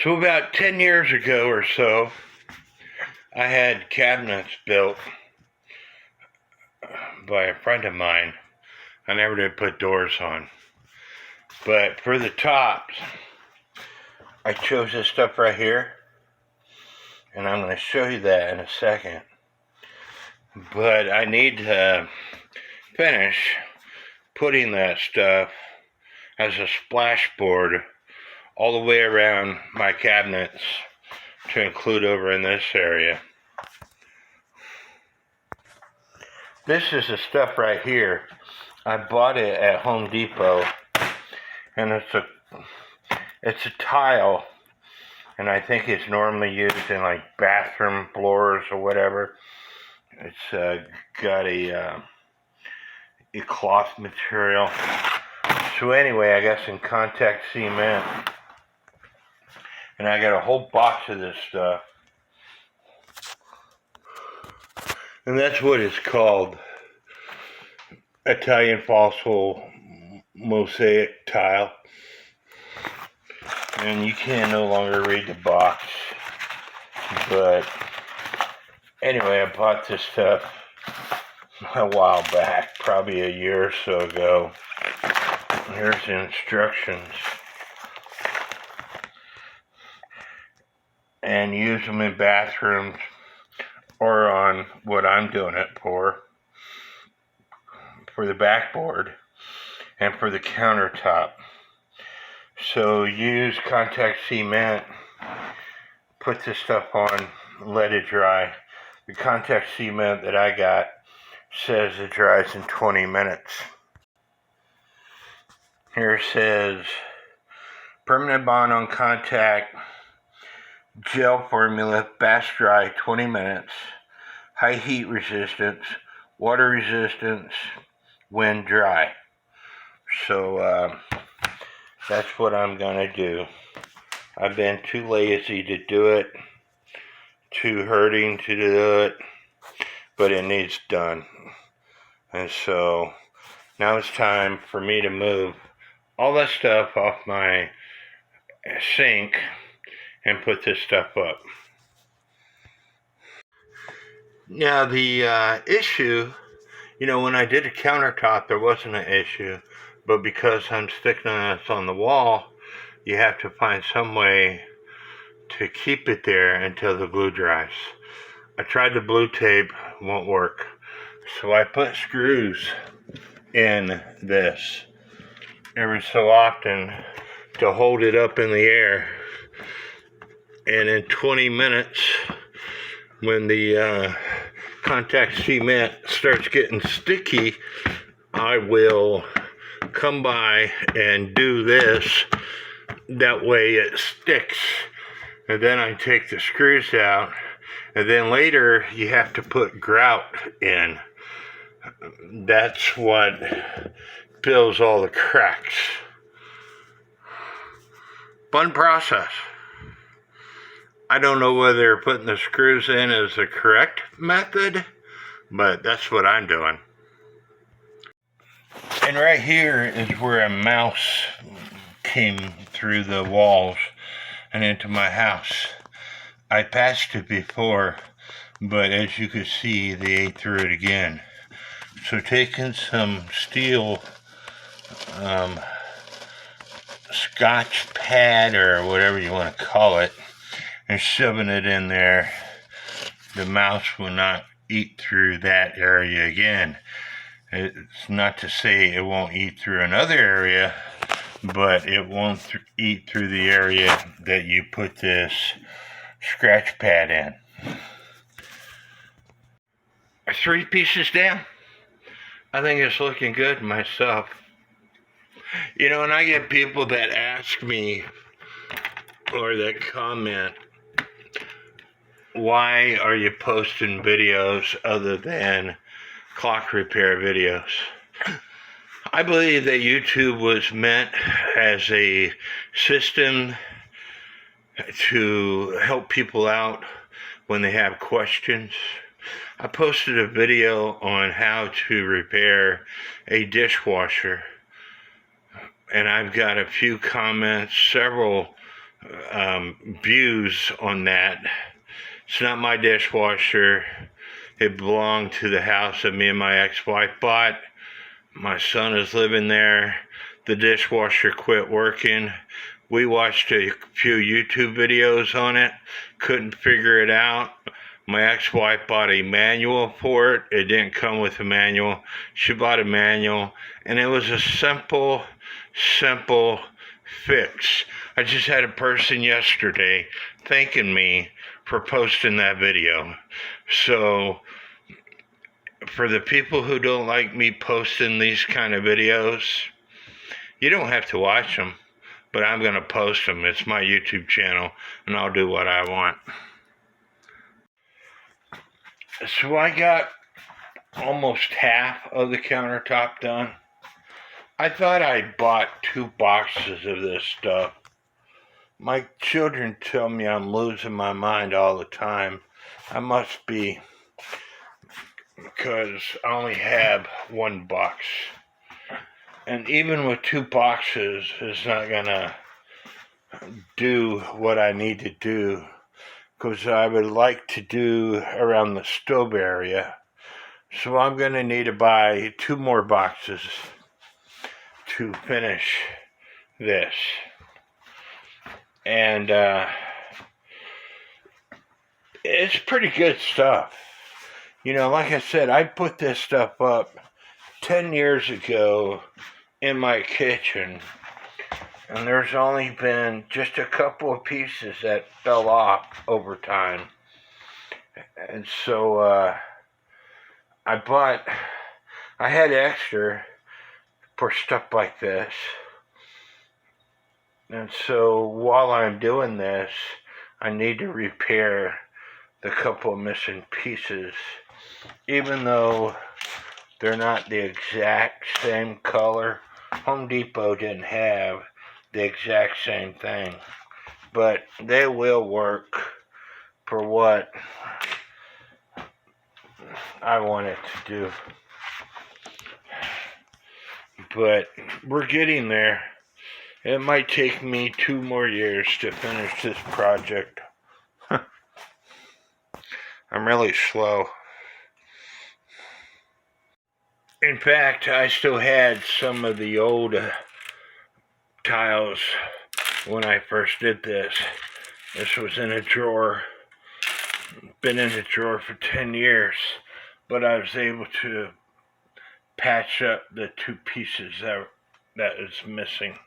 So about 10 years ago or so, I had cabinets built by a friend of mine. I never did put doors on. But for the tops, I chose this stuff right here. And I'm going to show you that in a second. But I need to finish putting that stuff as a splashboard all the way around my cabinets to include over in this area. This is the stuff right here. I bought it at Home Depot, and it's a tile, and I think it's normally used in like bathroom floors or whatever. It's got a cloth material. So anyway, I got some contact cement, and I got a whole box of this stuff. And that's what it's called. Italian Fossil Mosaic Tile. And you can no longer read the box. But anyway, I bought this stuff a while back, probably a year or so ago. Here's the instructions. And use them in bathrooms or on what I'm doing it for the backboard and for the countertop. So use contact cement, put this stuff on, let it dry. The contact cement that I got says it dries in 20 minutes. Here it says permanent bond on contact, gel formula, fast dry 20 minutes, high heat resistance, water resistance, when dry. So that's what I'm gonna do. I've been too lazy to do it, too hurting to do it, but it needs done. And so now it's time for me to move all that stuff off my sink and put this stuff up. Now the issue, when I did a countertop, there wasn't an issue, but because I'm sticking this on the wall, you have to find some way to keep it there until the glue dries. I tried the blue tape, won't work. So I put screws in this every so often to hold it up in the air. And in 20 minutes, when the contact cement starts getting sticky, I will come by and do this. That way it sticks. And then I take the screws out. And then later you have to put grout in. That's what fills all the cracks. Fun process. I don't know whether putting the screws in is the correct method, but that's what I'm doing. And right here is where a mouse came through the walls and into my house. I patched it before, but as you can see, they ate through it again. So taking some steel Scotch pad or whatever you want to call it, and shoving it in there, the mouse will not eat through that area again. It's not to say it won't eat through another area, but it won't eat through the area that you put this scratch pad in. 3 pieces down. I think it's looking good myself. And I get people that ask me or that comment, why are you posting videos other than clock repair videos? I believe that YouTube was meant as a system to help people out when they have questions. I posted a video on how to repair a dishwasher, and I've got a few comments, several views on that. It's not my dishwasher. It belonged to the house that me and my ex-wife bought. My son is living there. The dishwasher quit working. We watched a few YouTube videos on it. Couldn't figure it out. My ex-wife bought a manual for it. It didn't come with a manual. She bought a manual, and it was a simple fix. I just had a person yesterday thanking me for posting that video. So, for the people who don't like me posting these kind of videos, you don't have to watch them, but I'm going to post them. It's my YouTube channel, and I'll do what I want. So I got almost half of the countertop done. I thought I bought 2 boxes of this stuff. My children tell me I'm losing my mind all the time. I must be, because I only have 1 box. And even with 2 boxes, it's not gonna do what I need to do, because I would like to do around the stove area. So I'm gonna need to buy 2 more boxes to finish this. And it's pretty good stuff. You know, like I said, I put this stuff up 10 years ago in my kitchen, and there's only been just a couple of pieces that fell off over time. And so I had extra for stuff like this. And so while I'm doing this, I need to repair the couple of missing pieces, even though they're not the exact same color. Home Depot didn't have the exact same thing, but they will work for what I want it to do. But we're getting there. It might take me 2 more years to finish this project. I'm really slow. In fact, I still had some of the old tiles when I first did this. This was in a drawer. Been in a drawer for 10 years. But I was able to patch up the 2 pieces that is missing.